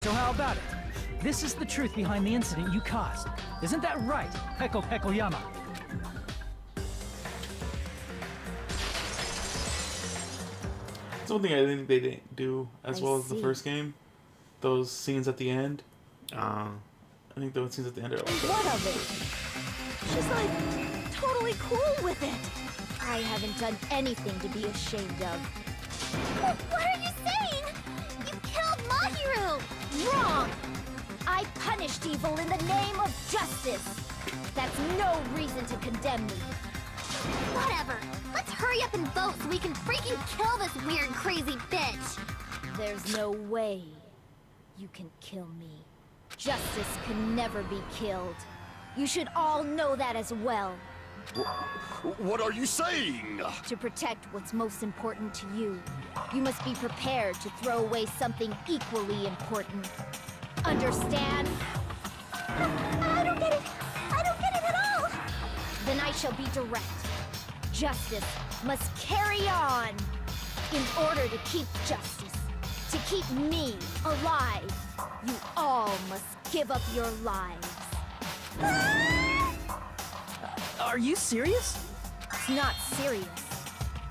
So how about it? This is the truth behind the incident you caused. Isn't that right, Peko Yama? That's one thing I think they didn't do as well as the first game. Those scenes at the end. I think those scenes at the end are like... What of it? She's like totally cool with it. I haven't done anything to be ashamed of. What are you saying? You killed Mahiru! Wrong! I punished evil in the name of justice. That's no reason to condemn me. Whatever. Let's hurry up and vote so we can freaking kill this weird, crazy bitch. There's no way you can kill me. Justice can never be killed. You should all know that as well. What are you saying? To protect what's most important to you, you must be prepared to throw away something equally important. Understand? I don't get it. I don't get it at all. Then I shall be direct. Justice must carry on. In order to keep justice, to keep me alive, you all must give up your lives. Are you serious? It's not serious.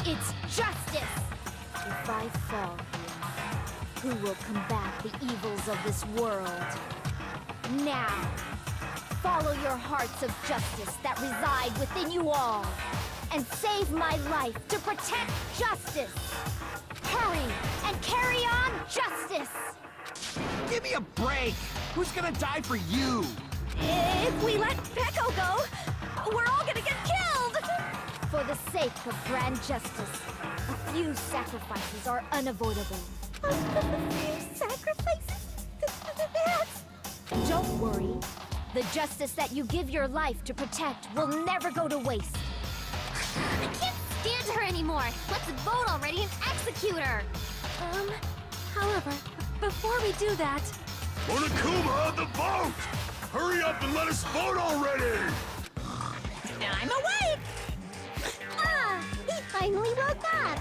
It's justice. If I fall here, who will combat the evils of this world? Now, follow your hearts of justice that reside within you all, and save my life to protect justice. Hurry and carry on justice. Give me a break! Who's gonna die for you? If we let Peko go, we're all gonna get killed! For the sake of grand justice, a few sacrifices are unavoidable. A few sacrifices? Don't worry. The justice that you give your life to protect will never go to waste. I can't stand her anymore! Let's vote already and execute her! However, before we do that... Monokuma, the vote! Hurry up and let us vote already! I'm awake! Ah! He finally woke up!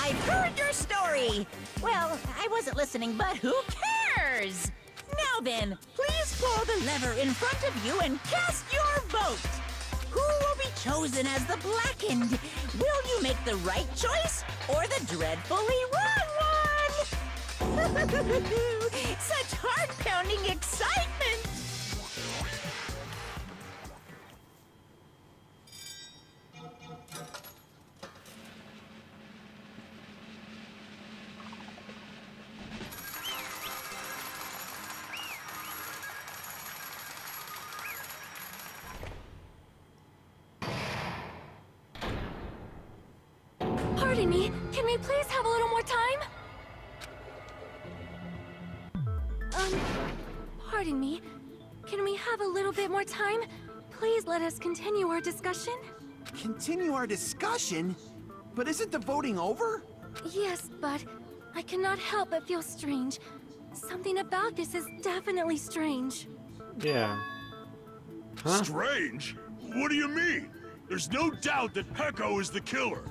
I've heard your story! Well, I wasn't listening, but who cares? Now then, please pull the lever in front of you and cast your vote! Who will be chosen as the Blackened? Will you make the right choice or the dreadfully wrong one? Such heart-pounding excitement! Pardon me, can we please have a little more time? Pardon me, can we have a little bit more time? Please let us continue our discussion. Continue our discussion? But isn't the voting over? Yes, but I cannot help but feel strange. Something about this is definitely strange. Yeah. Huh? Strange? What do you mean? There's no doubt that Peko is the killer.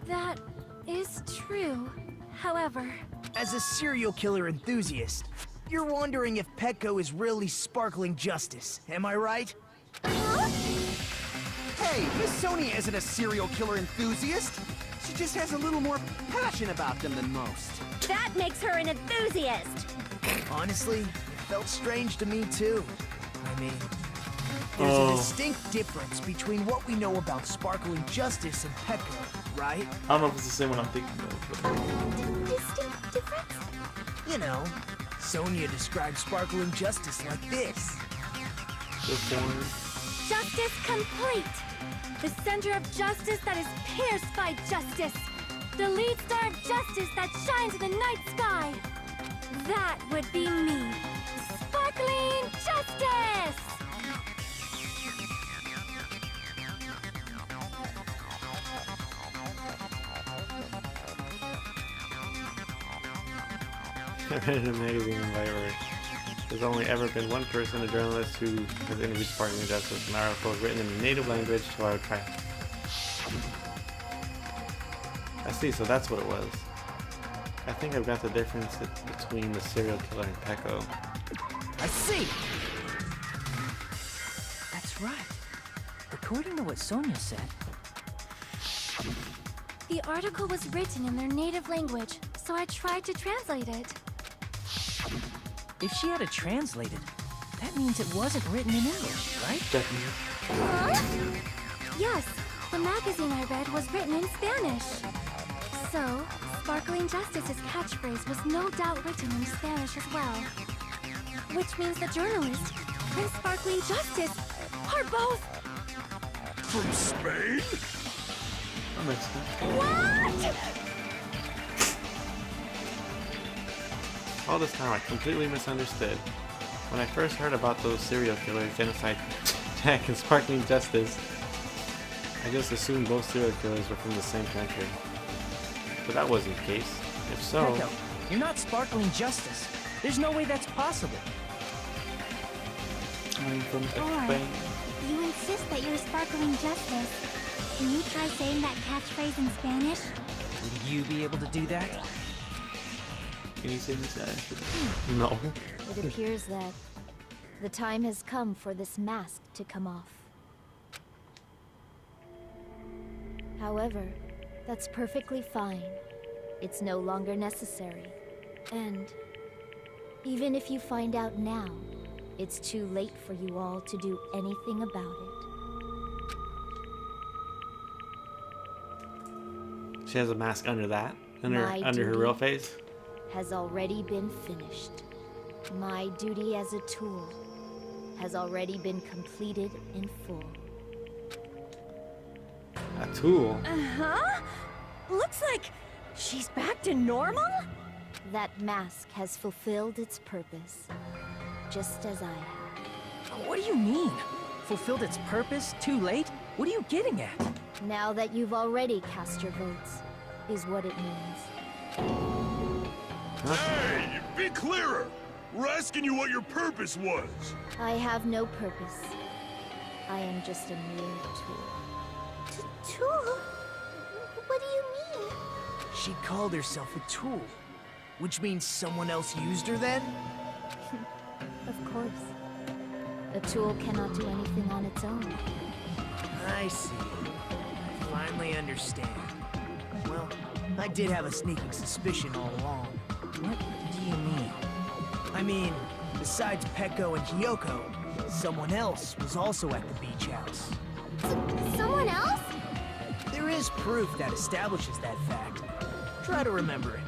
That is true. However... As a serial killer enthusiast, you're wondering if Peko is really sparkling justice, am I right? Hey, Miss Sonia isn't a serial killer enthusiast. She just has a little more passion about them than most. That makes her an enthusiast! Honestly, it felt strange to me too. I mean, there's a distinct difference between what we know about sparkling justice and Peko, right? I don't know if it's the same one I'm thinking of, but... Distinct difference? You know, Sonia describes sparkling justice like this. The form. Justice complete! The center of justice that is pierced by justice! The lead star of justice that shines in the night sky! That would be me! Sparkling justice! I read in a magazine where there's only ever been one person, a journalist, who has interviewed Sparkling Justice, an article written in a native language, so I would try. I see, so that's what it was. I think I've got the difference between the serial killer and Pecco. I see! That's right. According to what Sonia said, The article was written in their native language, so I tried to translate it. if she had it translated, that means it wasn't written in English, right? Definitely. Huh? Yes, the magazine I read was written in Spanish. So, Sparkling Justice's catchphrase was no doubt written in Spanish as well. Which means the journalist and Sparkling Justice are both... From Spain? That makes sense. What? All this time I completely misunderstood. When I first heard about those serial killers, Genocide Jack and Sparkling Justice, I just assumed both serial killers were from the same country. But that wasn't the case. If so... Pecco, you're not Sparkling Justice. There's no way that's possible. I'm from Or, Spain. you insist that you're Sparkling Justice. Can you try saying that catchphrase in Spanish? Would you be able to do that? Can you say this? No. It appears that the time has come for this mask to come off. However, that's perfectly fine. It's no longer necessary. And even if you find out now, it's too late for you all to do anything about it. She has a mask under that? Under My her duty real face? has already been finished. My duty as a tool has already been completed in full. A tool? Uh-huh. Looks like she's back to normal? That mask has fulfilled its purpose, just as I have. What do you mean? Fulfilled its purpose? Too late? What are you getting at? Now that you've already cast your votes, is what it means. Hey, be clearer! We're asking you what your purpose was. I have no purpose. I am just a mere tool. Tool? What do you mean? She called herself a tool, which means someone else used her then? Of course. A tool cannot do anything on its own. I see. I finally understand. Well, I did have a sneaking suspicion all along. What do you mean? I mean, besides Pecco and Hiyoko, someone else was also at the beach house. Someone else? There is proof that establishes that fact. Try to remember it.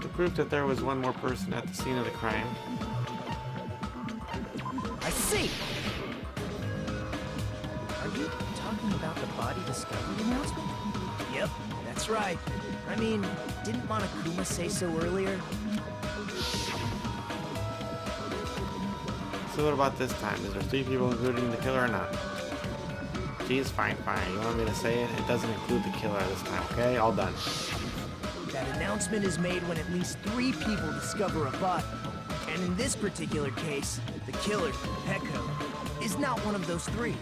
The proof that there was one more person at the scene of the crime. I see! Are you talking about the body discovery announcement? Yep, that's right. I mean, didn't Monokuma say so earlier? So what about this time? Is there 3 people including the killer or not? Geez, fine. You want me to say it? It doesn't include the killer this time, okay? All done. That announcement is made when at least 3 people discover a body. And in this particular case, the killer, Pecco, is not one of those 3.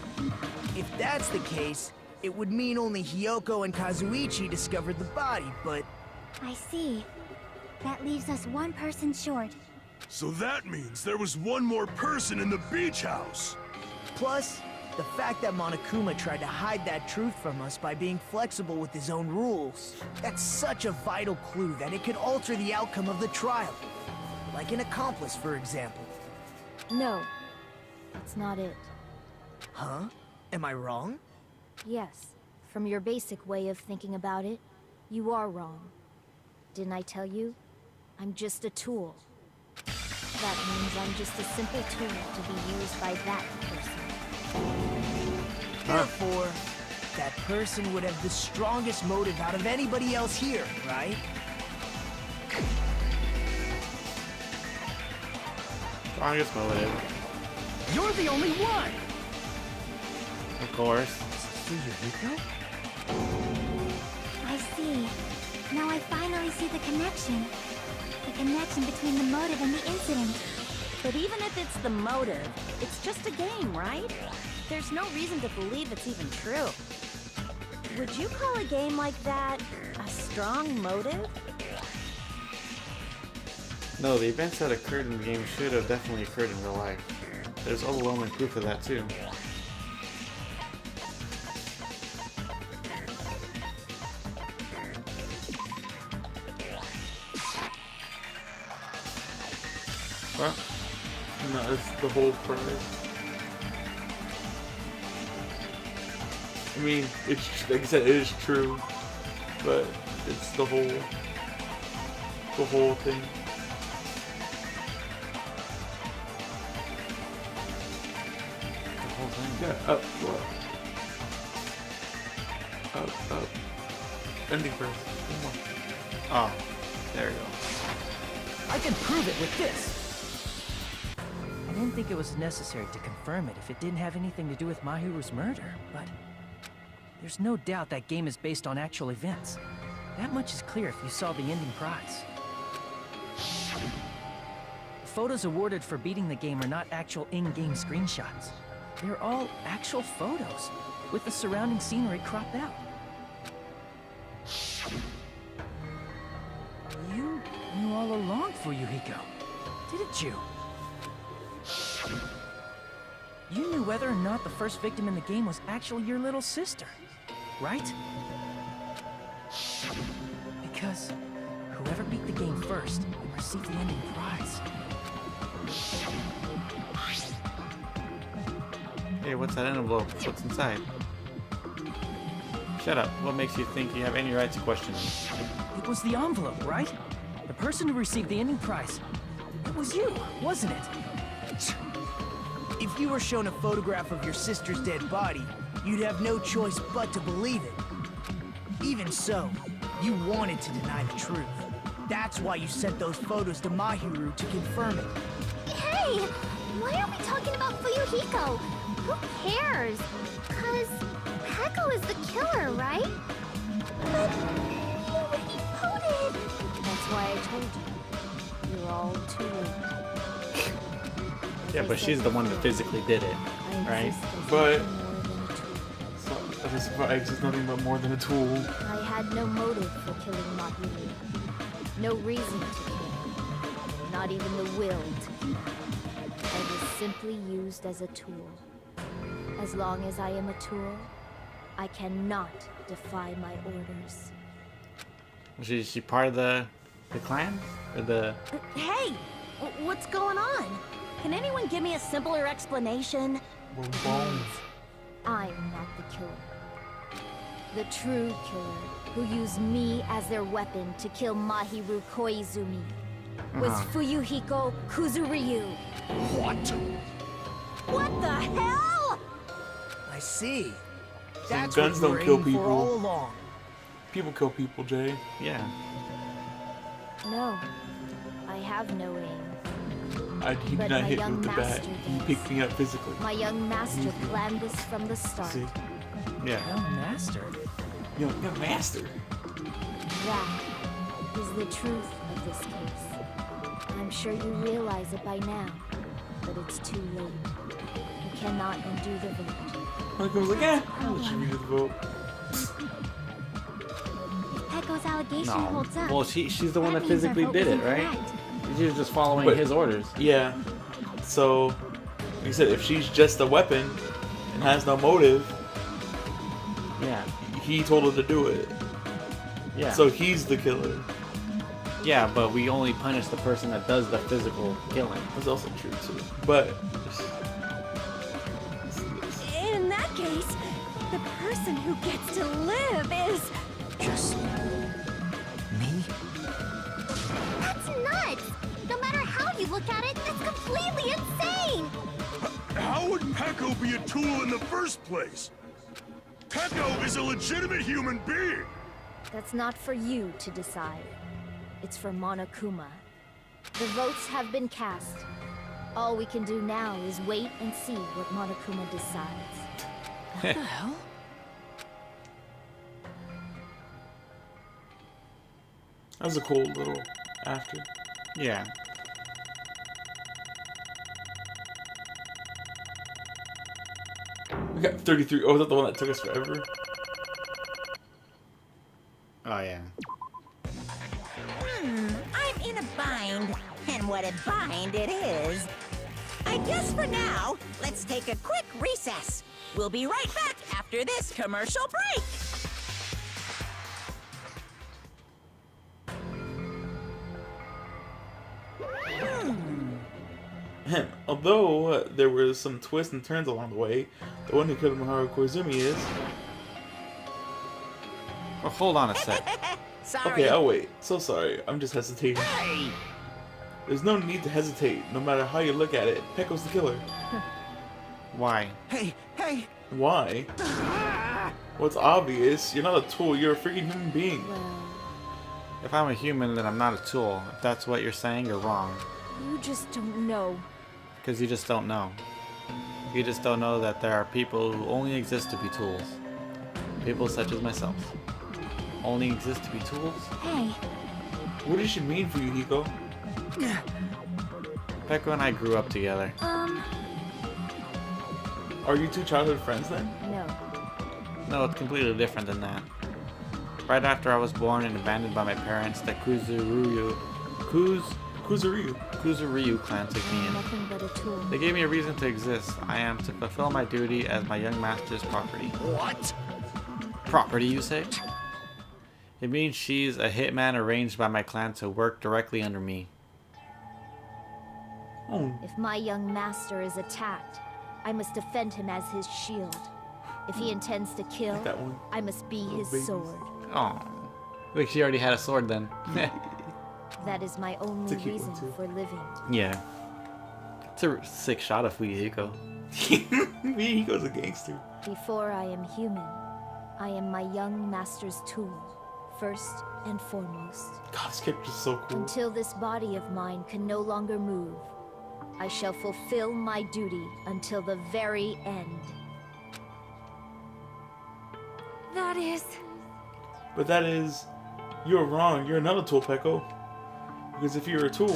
If that's the case, it would mean only Hiyoko and Kazuichi discovered the body, but... I see. That leaves us one person short. So that means there was one more person in the beach house. Plus, the fact that Monokuma tried to hide that truth from us by being flexible with his own rules. That's such a vital clue that it could alter the outcome of the trial. Like an accomplice, for example. No, that's not it. Huh? Am I wrong? Yes, from your basic way of thinking about it, you are wrong. Didn't I tell you? I'm just a tool. That means I'm just a simple tool to be used by that person. Therefore, that person would have the strongest motive out of anybody else here, right? Strongest motive. You're the only one! Of course. Yuriko? I see. Now I finally see the connection. The connection between the motive and the incident. But even if it's the motive, it's just a game, right? There's no reason to believe it's even true. Would you call a game like that a strong motive? No, the events that occurred in the game should have definitely occurred in real life. There's overwhelming proof of that too. Well, no, it's the whole prize. I mean, it's like I said, it is true, but it's the whole thing. The whole thing. Yeah, up, up. Ending first. Come on. Oh, there we go. I can prove it with this. I didn't think it was necessary to confirm it if it didn't have anything to do with Mahiru's murder, but there's no doubt that game is based on actual events. That much is clear if you saw the ending prize. The photos awarded for beating the game are not actual in-game screenshots. They're all actual photos, with the surrounding scenery cropped out. You knew all along, Fuyuhiko, didn't you? You knew whether or not the first victim in the game was actually your little sister, right? Because whoever beat the game first will receive the ending prize. Hey, what's that envelope? What's inside? Shut up. What makes you think you have any right to question me? It was the envelope, right? The person who received the ending prize. It was you, wasn't it? If you were shown a photograph of your sister's dead body, you'd have no choice but to believe it. Even so, you wanted to deny the truth. That's why you sent those photos to Mahiru to confirm it. Hey! Why are we talking about Fuyuhiko? Who cares? 'Cause Peko is the killer, right? But we already voted. That's why I told you. You're all too late. Yeah, but she's the one that physically did it, right? But so, this prize is nothing but more than a tool. I had no motive for killing Mahiru. No reason to kill. Not even the will to kill. I was simply used as a tool. As long as I am a tool, I cannot defy my orders. Is she part of the clan? Or the... Hey! What's going on? Can anyone give me a simpler explanation? Boom, boom. I'm not the killer. The true killer, who used me as their weapon to kill Mahiru Koizumi, was Fuyuhiko Kuzuryu. What? What the hell? I see. So That's guns what you don't were kill aiming for people. all along. People kill people, Jay. Yeah. No, I have no aim. He did But not my hit me young with the bat. master He does. picked me up physically. My young master planned this from the start. See? Yeah. Young master. Yo, master. That is the truth of this case. I'm sure you realize it by now, but it's too late. You cannot undo the vote. Like I was like, I'll let you read the vote. Peko's allegation No. holds up. Well, she's the one that means our physically vote did was it, right? incorrect. She was just following But- his orders. Yeah. So, like I said, if she's just a weapon and has no motive, Yeah. he told her to do it. Yeah. So he's the killer. Yeah, but we only punish the person that does the physical killing. That's also true too. But In that case, the person who gets to live is... Just me? That's nuts! No matter how you look at it, that's completely insane! How would Peko be a tool in the first place? Peko is a legitimate human being! That's not for you to decide. It's for Monokuma. The votes have been cast. All we can do now is wait and see what Monokuma decides. What the hell? that was a cool little after. Yeah. We got 33. Oh, was that the one that took us forever? Oh, yeah. bind, and what a bind it is. I guess for now, let's take a quick recess. We'll be right back after this commercial break. Although there were some twists and turns along the way, the one who killed Maharu Koizumi is... Well, hold on a sec. Sorry. Okay, I'll wait. So sorry, I'm just hesitating. Hey! There's no need to hesitate, no matter how you look at it. Pecco's the killer. Why? Hey, hey! Why? Well, it's obvious. You're not a tool, you're a freaking human being. If I'm a human, then I'm not a tool. If that's what you're saying, you're wrong. You just don't know. Because you just don't know. You just don't know that there are people who only exist to be tools. People such as myself. Only exist to be tools? Hey, What does she mean for you, Hiko? Pecco and I grew up together. Are you two childhood friends then? no. No, it's completely different than that. Right after I was born and abandoned by my parents, the Kuzuryu clan took me I'm in. nothing but a tool. They gave me a reason to exist. I am to fulfill my duty as my young master's property. What? Property, you say? It means she's a hitman arranged by my clan to work directly under me. Oh, If my young master is attacked, I must defend him as his shield. If he intends to kill, like that one. I must be his babies. sword. Oh, like she already had a sword then. That is my only It's a cute one, reason too. for living. Yeah. It's a sick shot of Fuyuhiko. Hiko's a gangster. Before I am human, I am my young master's tool, first and foremost. God, this character's so cool. Until this body of mine can no longer move, I shall fulfill my duty until the very end. That is... But that is... You're wrong. You're not a tool, Pecco. Because if you're a tool,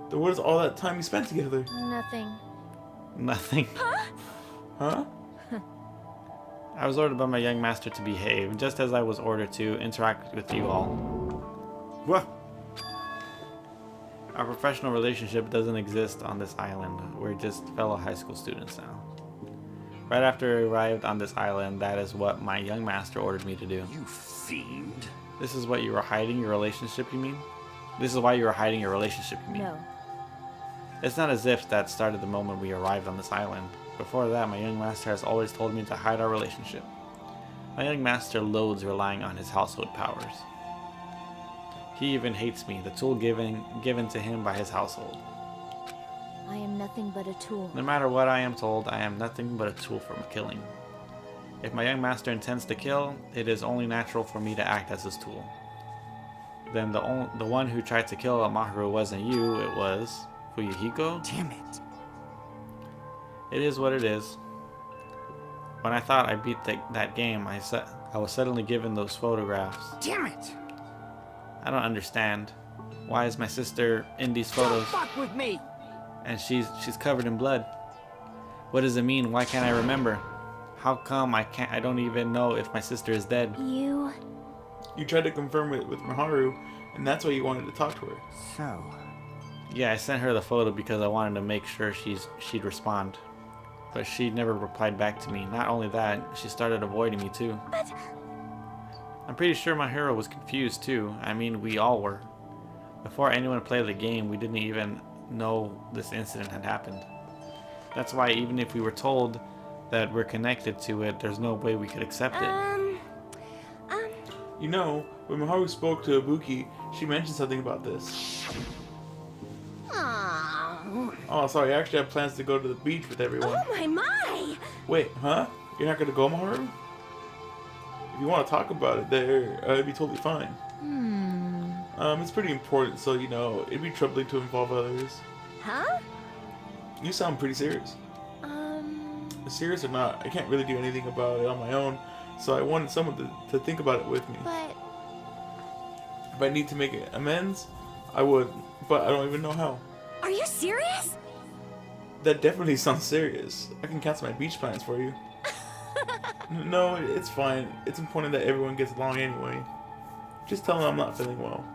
then what is all that time you spent together? nothing. Nothing. Huh? I was ordered by my young master to behave, just as I was ordered to interact with you all. What? Our professional relationship doesn't exist on this island. We're just fellow high school students now. Right after I arrived on this island, that is what my young master ordered me to do. You fiend. This is what you were hiding your relationship, you mean? This is why you were hiding your relationship, you mean? No. It's not as if that started the moment we arrived on this island. Before that, my young master has always told me to hide our relationship. My young master loathes relying on his household powers. He even hates me, the tool given to him by his household. I am nothing but a tool. No matter what I am told, I am nothing but a tool for killing. If my young master intends to kill, it is only natural for me to act as his tool. Then the one who tried to kill Maharu wasn't you, it was Fuyuhiko. Damn it. It is what it is. When I thought I beat that game, I was suddenly given those photographs. Damn it. I don't understand. Why is my sister in these photos? Don't fuck with me. And she's covered in blood. What does it mean? Why can't I remember? How come I don't even know if my sister is dead? You... You tried to confirm it with Maharu, and that's why you wanted to talk to her. So, Yeah, I sent her the photo because I wanted to make sure she'd respond. But she never replied back to me. Not only that, she started avoiding me too. But... I'm pretty sure my hero was confused too. I mean, we all were. Before anyone played the game, we didn't even know this incident had happened. That's why even if we were told that we're connected to it, there's no way we could accept it. You know, when Maharu spoke to Ibuki, she mentioned something about this. Oh, Oh, sorry, I actually have plans to go to the beach with everyone. my! Wait, huh? You're not gonna go, Maharu? If you want to talk about it there, it'd be totally fine. It's pretty important, so, you know, it'd be troubling to involve others. Huh? You sound pretty serious. Serious or not, I can't really do anything about it on my own, so I wanted someone to think about it with me. But... If I need to make amends, I would, but I don't even know how. Are you serious? That definitely sounds serious. I can cancel my beach plans for you. No, it's fine. It's important that everyone gets along anyway. Just tell them I'm not feeling well.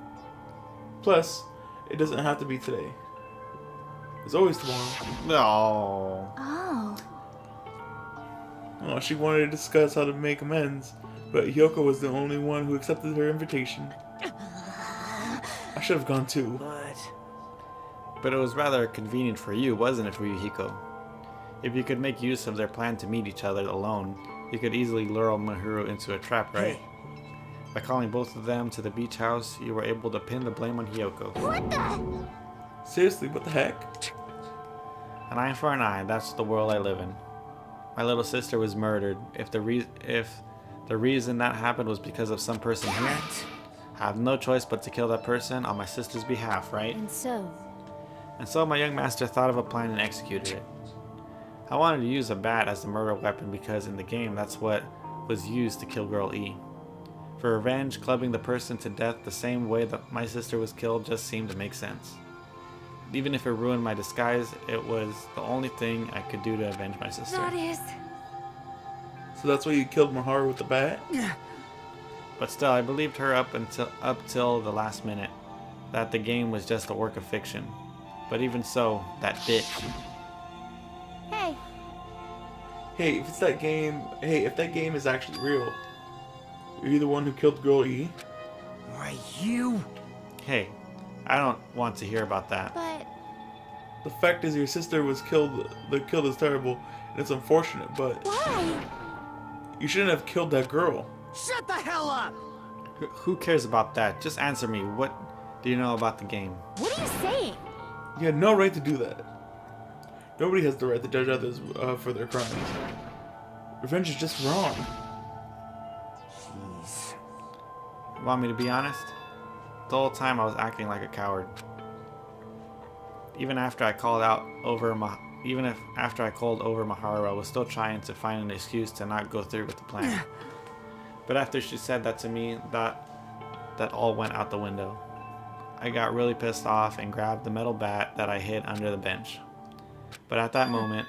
Plus, it doesn't have to be today. It's always tomorrow. No. Oh. Oh, she wanted to discuss how to make amends, but Hyoko was the only one who accepted her invitation. I should have gone too. But it was rather convenient for you, wasn't it, Fuyuhiko? If you could make use of their plan to meet each other alone, you could easily lure Mahiru into a trap, right? By calling both of them to the beach house, you were able to pin the blame on Hyoko. What the? Seriously, what the heck? An eye for an eye, that's the world I live in. My little sister was murdered. If the reason that happened was because of some person here, I have no choice but to kill that person on my sister's behalf, right? And so? And so my young master thought of a plan and executed it. I wanted to use a bat as the murder weapon because in the game that's what was used to kill Girl E. For revenge, clubbing the person to death the same way that my sister was killed just seemed to make sense. Even if it ruined my disguise, it was the only thing I could do to avenge my sister. That is... So that's why you killed Maharu with the bat? But still, I believed her up till the last minute that the game was just a work of fiction. But even so, that bitch. Hey. Hey, if that game is actually real, are you the one who killed Girl E? Why, you? Hey, I don't want to hear about that. But... The fact is your sister was killed. The kill is terrible, and it's unfortunate, but... Why? You shouldn't have killed that girl. Shut the hell up! Who cares about that? Just answer me. What do you know about the game? What are you saying? You had no right to do that. Nobody has the right to judge others for their crimes. Revenge is just wrong. Jeez. Want me to be honest? The whole time I was acting like a coward. Even after I called over Maharu, I was still trying to find an excuse to not go through with the plan. But after she said that to me, that all went out the window. I got really pissed off and grabbed the metal bat that I hid under the bench. But at that moment,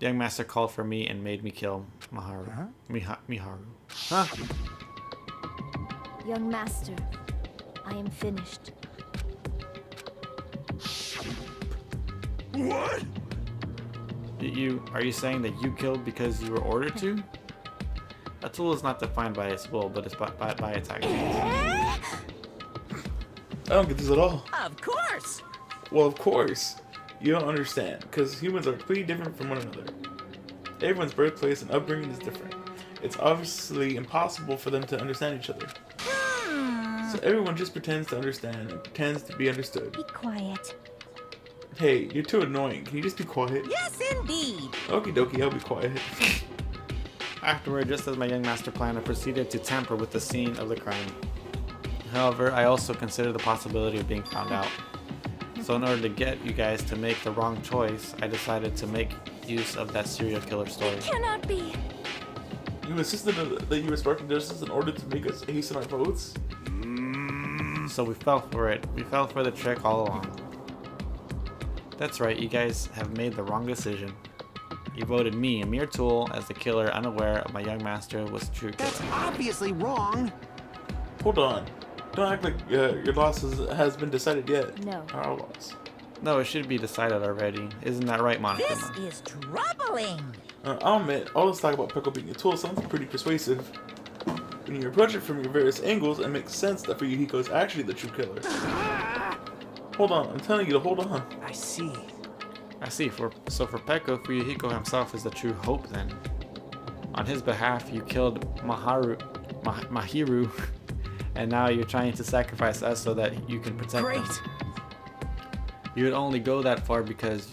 the young master called for me and made me kill Maharu. Miharu. Huh? Young master, I am finished. What? Are you saying that you killed because you were ordered to? A tool is not defined by its will, but it's by its actions. I don't get this at all. Of course! Well, of course. You don't understand, because humans are completely different from one another. Everyone's birthplace and upbringing is different. It's obviously impossible for them to understand each other. So everyone just pretends to understand and pretends to be understood. Be quiet. Hey, you're too annoying. Can you just be quiet? Yes, indeed! Okie dokie, I'll be quiet. Afterward, just as my young master planned, I proceeded to tamper with the scene of the crime. However, I also considered the possibility of being found out. So in order to get you guys to make the wrong choice, I decided to make use of that serial killer story. Cannot be. You insisted that you were sparking justice in order to make us hasten our votes? So we fell for it. We fell for the trick all along. That's right, you guys have made the wrong decision. You voted me, a mere tool, as the killer, unaware of my young master was the true killer. That's obviously wrong. Hold on. Don't act like your loss has been decided yet. No. Our loss. No, it should be decided already. Isn't that right, Monica? This is troubling! I'll admit, all this talk about Peko being a tool sounds pretty persuasive. When you approach it from your various angles, it makes sense that Fuyuhiko is actually the true killer. Hold on, I'm telling you to hold on. I see. I see. So for Peko, Fuyuhiko himself is the true hope then. On his behalf, you killed Mahiru, and now you're trying to sacrifice us so that you can protect Great. him. You would only go that far because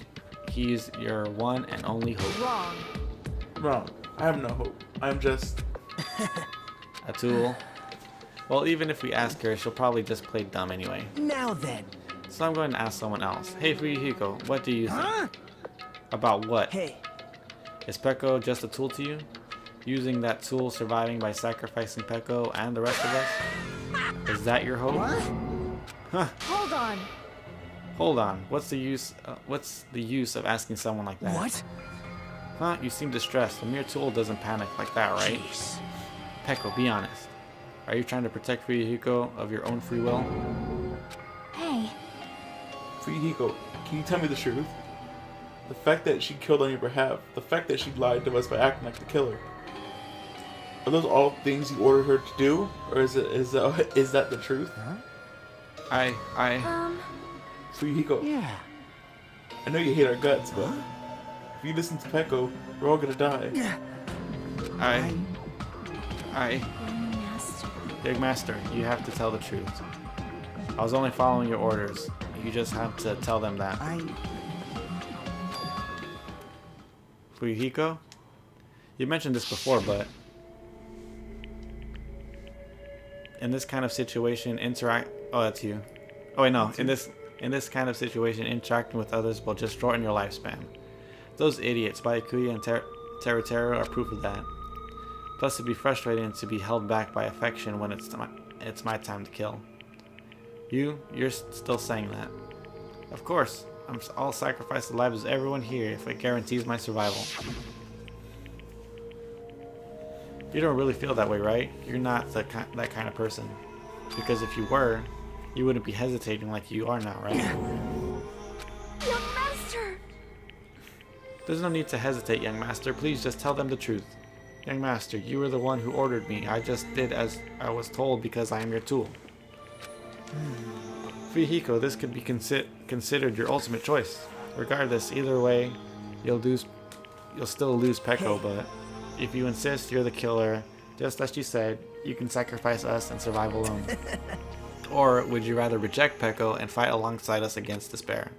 he's your one and only hope. Wrong. Wrong. I have no hope. I'm just... A tool. Well, even if we ask her, she'll probably just play dumb anyway. Now then. So I'm going to ask someone else. Hey, Fuyuhiko, what do you think? About what? Hey. Is Peko just a tool to you? Using that tool surviving by sacrificing Peko and the rest of us? Is that your hope? Huh. Hold on. Hold on. What's the use of asking someone like that? What? Huh? You seem distressed. A mere tool doesn't panic like that, right? Jeez. Peko, be honest. Are you trying to protect Fuyuhiko of your own free will? Fuyuhiko, can you tell me the truth? The fact that she killed on your behalf, the fact that she lied to us by acting like the killer. Are those all things you ordered her to do? Or is that the truth? I Fuyuhiko, Yeah. I know you hate our guts, but if you listen to Peko, we're all gonna die. Master. Big Master, you have to tell the truth. I was only following your orders. You just have to tell them that. Fuyuhiko? You mentioned this before, but in this kind of situation, Oh, that's you. Oh wait, no. In this kind of situation, interacting with others will just shorten your lifespan. Those idiots, Byakuya and Teruteru, are proof of that. Plus, it'd be frustrating to be held back by affection when it's my time to kill. You're still saying that. Of course, I'll sacrifice the lives of everyone here if it guarantees my survival. You don't really feel that way, right? You're not that kind of person. Because if you were, you wouldn't be hesitating like you are now, right? Young Master! There's no need to hesitate, young master. Please just tell them the truth. Young master, you were the one who ordered me. I just did as I was told because I am your tool. Fuyuhiko, this could be considered your ultimate choice. Regardless, either way, you'll still lose Peko, but if you insist you're the killer, just as you said, you can sacrifice us and survive alone. Or would you rather reject Peko and fight alongside us against despair?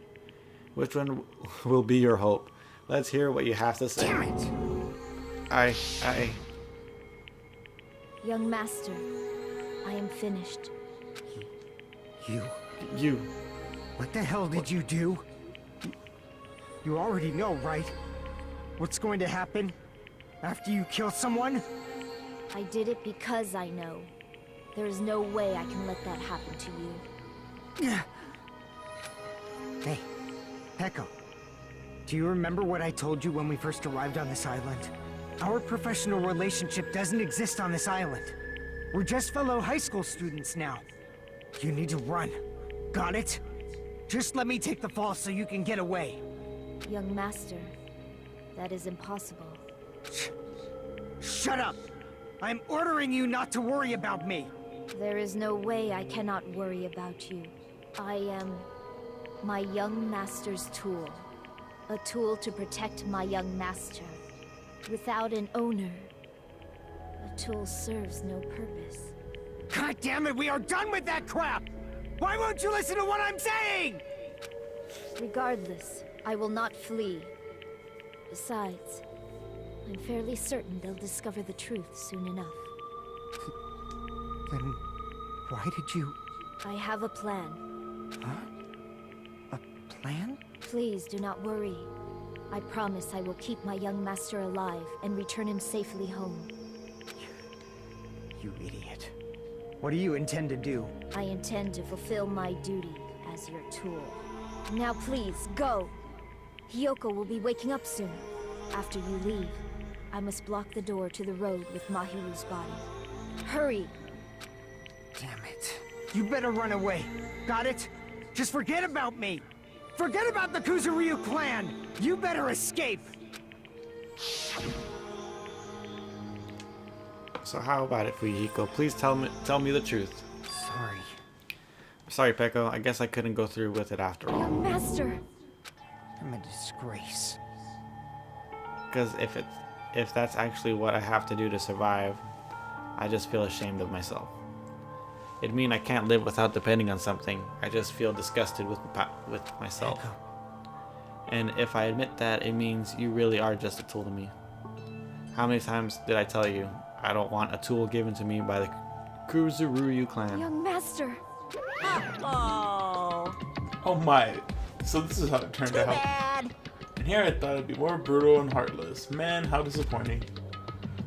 Which one will be your hope? Let's hear what you have to say. Damn it! Young Master, I am finished. You. What the hell did you do? You already know, right? What's going to happen after you kill someone? I did it because I know. There is no way I can let that happen to you. Hey, Peko. Do you remember what I told you when we first arrived on this island? Our professional relationship doesn't exist on this island. We're just fellow high school students now. You need to run. Got it? Just let me take the fall so you can get away. Young Master, that is impossible. Shut up! I'm ordering you not to worry about me. There is no way I cannot worry about you. I am my young master's tool. A tool to protect my young master. Without an owner, a tool serves no purpose. God damn it, we are done with that crap! Why won't you listen to what I'm saying? Regardless, I will not flee. Besides, I'm fairly certain they'll discover the truth soon enough. Then why did you... I have a plan. Huh? A plan? Please do not worry. I promise I will keep my young master alive and return him safely home. You idiot. What do you intend to do? I intend to fulfill my duty as your tool. Now please, go! Hiyoko will be waking up soon. After you leave, I must block the door to the road with Mahiru's body. Hurry! Damn it. You better run away. Got it? Just forget about me! Forget about the Kuzuryu clan! You better escape! So how about it, Fuyuhiko? Please tell me the truth. Sorry. Sorry, Peko. I guess I couldn't go through with it after all. Young master! I'm a disgrace. Because if that's actually what I have to do to survive, I just feel ashamed of myself. It'd mean I can't live without depending on something. I just feel disgusted with myself. And if I admit that, it means you really are just a tool to me. How many times did I tell you I don't want a tool given to me by the Kuzuryu clan? Young master! Oh, Oh my. So this is how it turned out. bad. And here I thought it'd be more brutal and heartless. Man, how disappointing.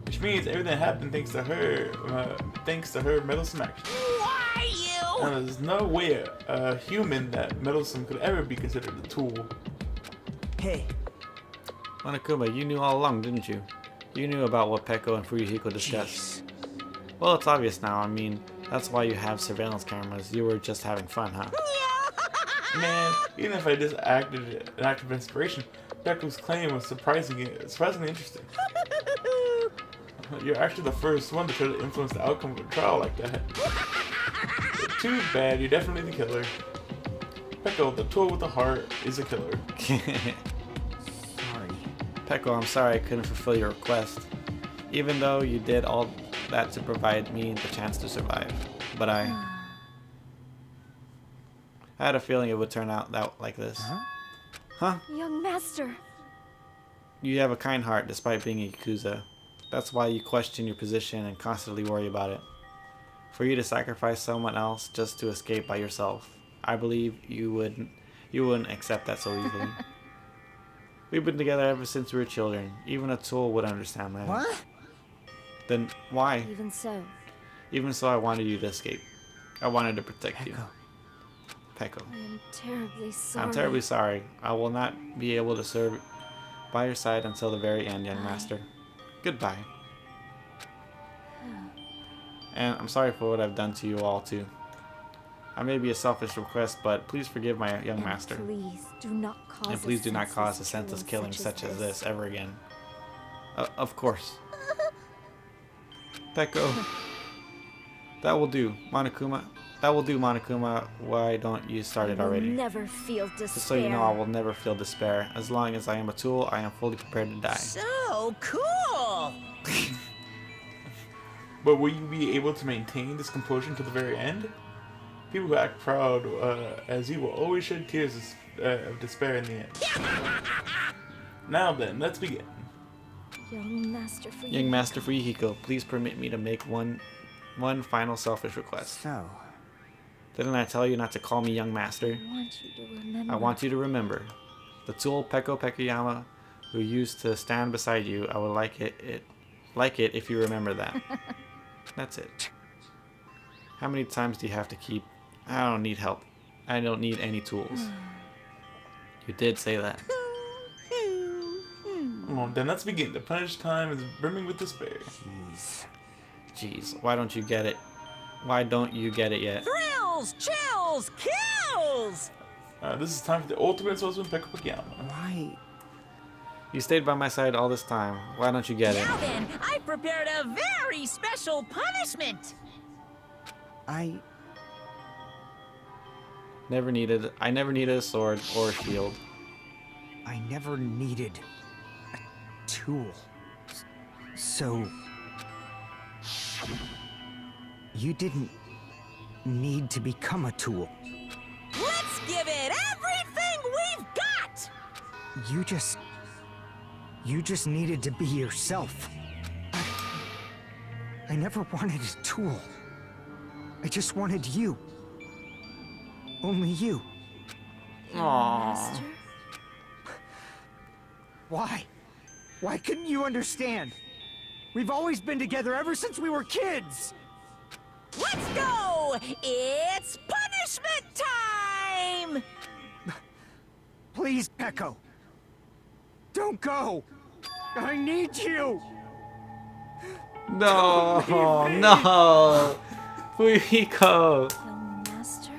Which means everything happened thanks to her meddlesome action. Why you? Now, there's no way a human that meddlesome could ever be considered a tool. Hey, Monokuma, you knew all along, didn't you? You knew about what Peko and Fuyuhiko discussed. Well, it's obvious now. I mean, that's why you have surveillance cameras. You were just having fun, huh? Man, even if I just acted an act of inspiration, Pecco's claim was surprisingly interesting. You're actually the first one to try to influence the outcome of a trial like that. Too bad, you're definitely the killer. Pecco, the tool with the heart, is a killer. Sorry. Pecco, I'm sorry I couldn't fulfill your request. Even though you did all that to provide me the chance to survive. But I had a feeling it would turn out like this. Huh? Young master. You have a kind heart despite being a Yakuza. That's why you question your position and constantly worry about it. For you to sacrifice someone else just to escape by yourself, I believe you wouldn't accept that so easily. We've been together ever since we were children. Even a tool would understand that. What? Then why? Even so. Even so, I wanted you to escape. I wanted to protect you. Pecco. Pecco. I am terribly sorry. I'm terribly sorry. I will not be able to serve by your side until the very end, young master. Goodbye. And I'm sorry for what I've done to you all, too. I may be a selfish request, but please forgive my young master. Please do not cause And please do not cause a senseless killing such as this ever again. Of course. Pecco. That will do, Monokuma. That will do, Monokuma. Why don't you start it already? Never feel despair. Just so you know, I will never feel despair. As long as I am a tool, I am fully prepared to die. So cool! But will you be able to maintain this composure to the very end? People who act proud as you will always shed tears of despair in the end. Now then, let's begin. Young master for Young Master Fuyuhiko, please permit me to make one final selfish request. So, Didn't I tell you not to call me Young Master? I want you to remember. I want you to remember. The tool Pecco Pekuyama, who used to stand beside you, I would like it if you remember that. That's it. How many times do you have to keep... I don't need help. I don't need any tools. You did say that. Well, then let's begin. The punish time is brimming with despair. Jeez, why don't you get it? Why don't you get it yet? Thrills, chills, kills! This is time for the ultimate swordsman, Pecco Pekuyama. why? You stayed by my side all this time. Why don't you get it? Now then, I prepared a very special punishment! I never needed a sword or a shield. never needed a tool. So, you didn't need to become a tool. Let's give it everything we've got! You just needed to be yourself. I never wanted a tool. I just wanted you. Only you. Aww. Why? Why couldn't you understand? We've always been together ever since we were kids! Let's go! It's punishment time! Please, Pecco. Don't go! I need you! No, Don't leave me. no, Fuyuhiko, Young master.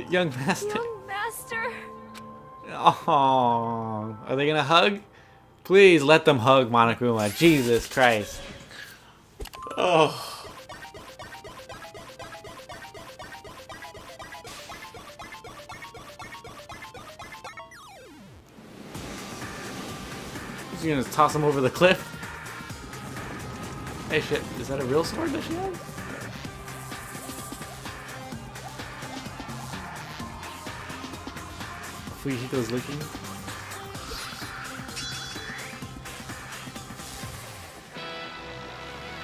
young master. Young master. Oh, are they gonna hug? Please let them hug Monokuma. Jesus Christ. Oh. She's gonna toss him over the cliff. Hey shit, is that a real sword that she has? Fuyuhiko's looking.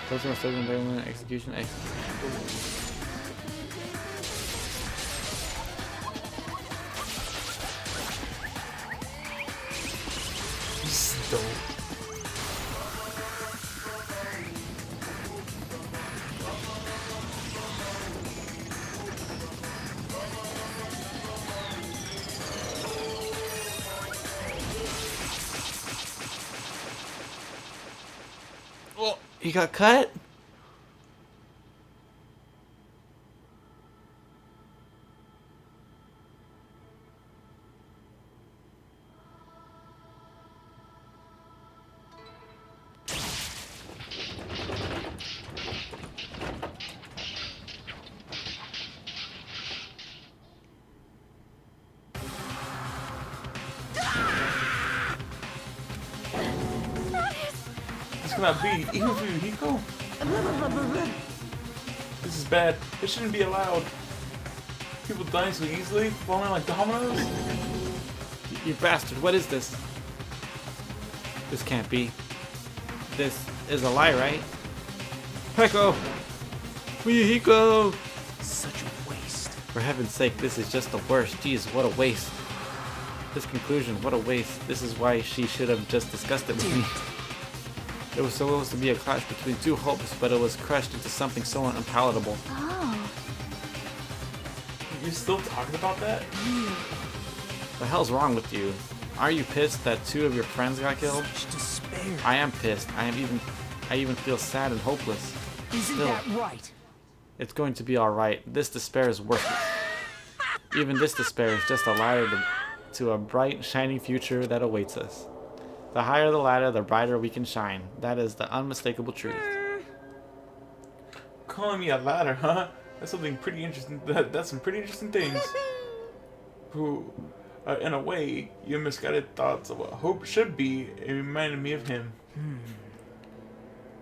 Closer and certain environment, execution. Dope. Oh, he got cut? cannot be, even for Yuhiko. This is bad. It shouldn't be allowed. People dying so easily, falling like dominoes. You bastard, what is this? This can't be. This is a lie, right? Peko! Yuhiko! Such a waste. For heaven's sake, this is just the worst. Jeez, what a waste. This conclusion, what a waste. This is why she should have just discussed it with me. It was supposed to be a clash between two hopes, but it was crushed into something so unpalatable. Oh. You're still talking about that? The hell's wrong with you? Are you pissed that two of your friends got killed? Such despair. I am pissed. I even feel sad and hopeless. Isn't Still, that right? it's going to be alright. This despair is worthless. Even this despair is just a ladder to a bright, shining future that awaits us. The higher the ladder, the brighter we can shine. That is the unmistakable truth. Calling me a ladder, huh? That's something pretty interesting. That's some pretty interesting things. Who, in a way, your misguided thoughts of what hope should be, it reminded me of him.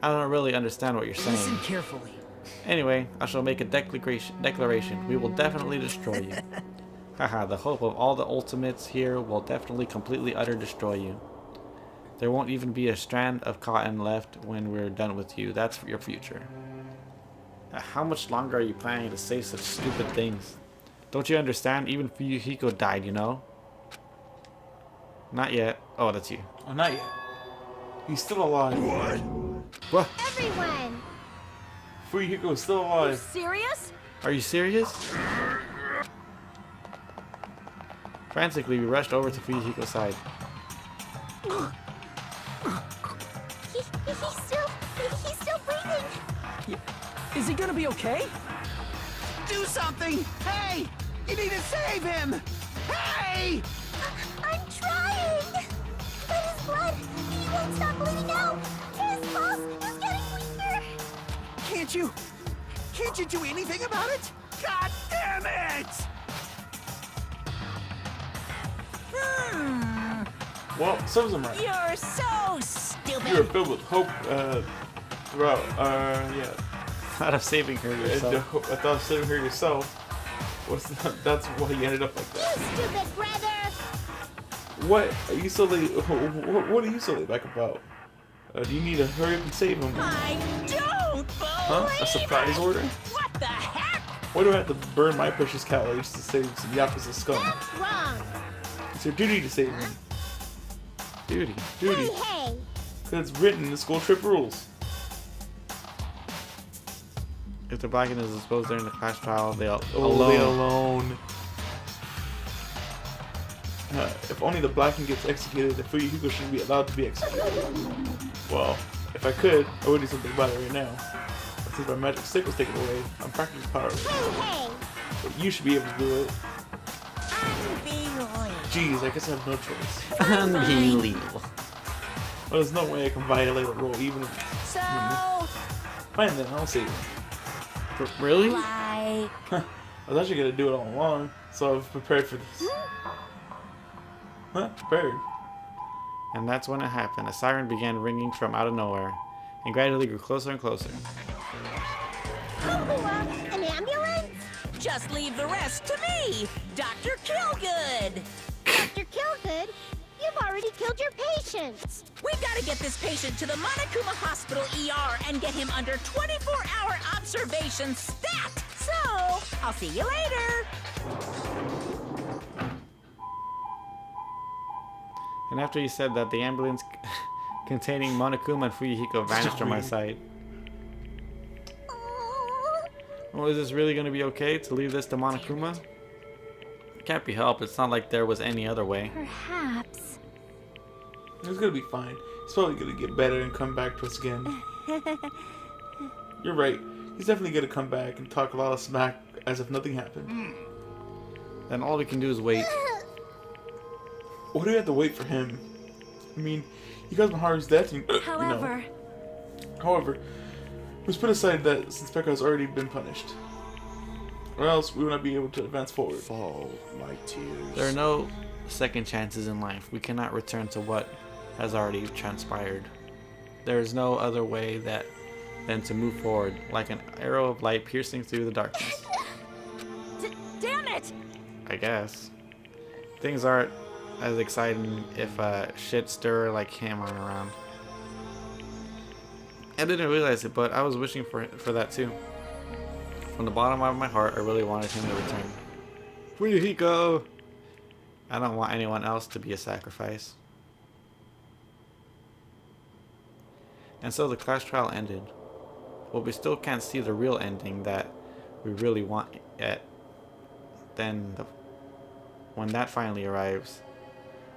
I don't really understand what you're saying. Listen carefully. Anyway, I shall make a declaration. We will definitely destroy you. Haha, the hope of all the ultimates here will definitely completely utter destroy you. There won't even be a strand of cotton left when we're done with you. That's your future. How much longer are you planning to say such stupid things? Don't you understand? Even Yuhiko died, you know? Not yet. Oh, that's you. Oh, not yet. He's still alive. What? What? Everyone. Yuhiko is still alive. Serious? Are you serious? Frantically, we rushed over to Fuyuhiko's side. He's still breathing. Is he gonna be okay? Do something! Hey! You need to save him! Hey! I'm trying. But his blood, he won't stop bleeding out. His pulse is getting weaker. Can't you do anything about it? God damn it! Well, serves him right. You're so stupid. You were filled with hope throughout. Yeah. Out of saving her yourself. I thought of saving her yourself. That's why you ended up like You that. stupid brother. What are you so late? What are you so late back about? Do you need to hurry up and save him? I don't believe Huh? A surprise order? What the heck? Why do I have to burn my precious calories to save some Yakuza scum? That's wrong. It's your duty to save him. Duty. Duty. Hey. Because it's written in the school trip rules. If the Blacken is exposed during the class trial, they'll Alone. If only the Blacken gets executed, the Fuyuhiko shouldn't be allowed to be executed. Well, if I could, I would do something about it right now. But since my magic stick was taken away, I'm practically powerless. Hey. But you should be able to do it. Unbelievable. Jeez, I guess I have no choice. Unbelievable. Well, there's no way I can violate a rule, even if... So, Fine then, I'll save him. Really? like, I was actually gonna do it all along, so I've prepared for this. Huh? Prepared. And that's when it happened. A siren began ringing from out of nowhere, and gradually grew closer and closer. An ambulance? just leave the rest to me, Dr. Killgood. Dr. Killgood, you've already killed your patients. We've got to get this patient to the Monokuma Hospital ER and get him under 24-hour observation stat. So, I'll see you later. And after he said that, the ambulance containing Monokuma and Fuyuhiko vanished from my sight. Well, is this really going to be okay to leave this to Monokuma? It can't be helped. It's not like there was any other way. Perhaps. It's gonna be fine. He's probably gonna get better and come back to us again. You're right. He's definitely gonna come back and talk a lot of smack as if nothing happened. Then all we can do is wait. Why do we have to wait for him? I mean, he caused Maharu's death, and, However, However, let's put aside that since Pekka has already been punished. Or else we will not be able to advance forward. Fall, my tears. There are no second chances in life. We cannot return to what has already transpired. there is no other way than to move forward, like an arrow of light piercing through the darkness. Damn it! I guess. Things aren't as exciting if a shit stirrer like him aren't around. I didn't realize it, but I was wishing for that too. From the bottom of my heart, I really wanted him to return. Fuyuhiko! I don't want anyone else to be a sacrifice. And so the class trial ended. But we still can't see the real ending that we really want yet. When that finally arrives,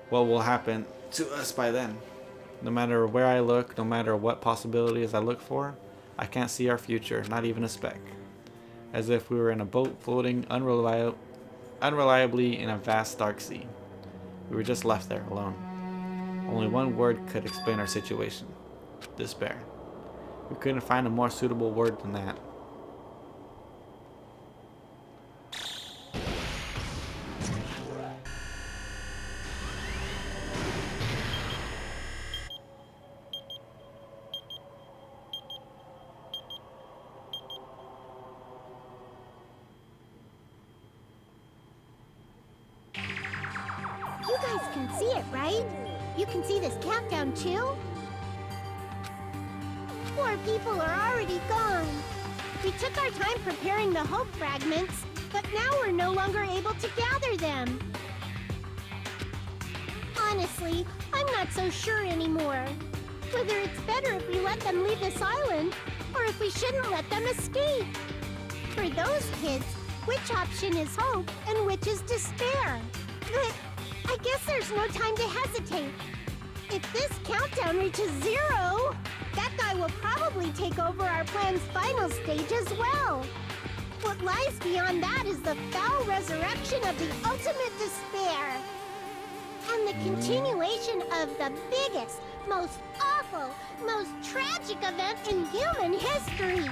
what will happen to us by then? No matter where I look, no matter what possibilities I look for, I can't see our future, not even a speck. As if we were in a boat floating unreliably in a vast dark sea. We were just left there alone. Only one word could explain our situation. Despair. We couldn't find a more suitable word than that. You guys can see it, right? You can see this countdown too? Poor people are already gone. We took our time preparing the hope fragments, but now we're no longer able to gather them. Honestly, I'm not so sure anymore. Whether it's better if we let them leave this island, or if we shouldn't let them escape. For those kids, which option is hope and which is despair? But I guess there's no time to hesitate. If this countdown reaches 0, that guy will probably take over our plan's final stage as well. What lies beyond that is the foul resurrection of the ultimate despair. And the continuation of the biggest, most awful, most tragic event in human history.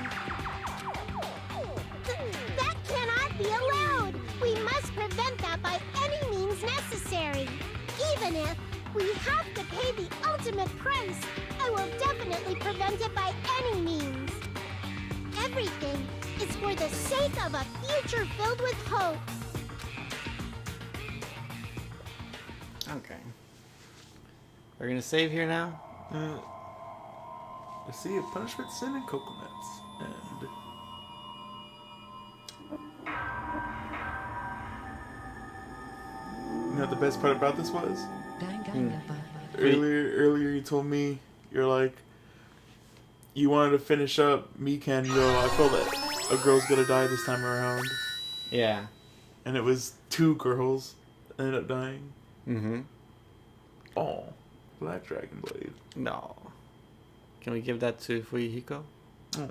That cannot be allowed. We must prevent that by any means necessary. Even if we have to pay the ultimate price, I will definitely prevent it by any means. Everything is for the sake of a future filled with hope. Okay. We're gonna save here now? A sea of punishment, sin, and coconuts. And you know what the best part about this was? Earlier you told me, you're like, you wanted to finish up Mikan, I feel that a girl's gonna die this time around. Yeah. And it was 2 girls that ended up dying. Mm-hmm. Oh, Black Dragon Blade. No. Can we give that to Fuyuhiko? Oh.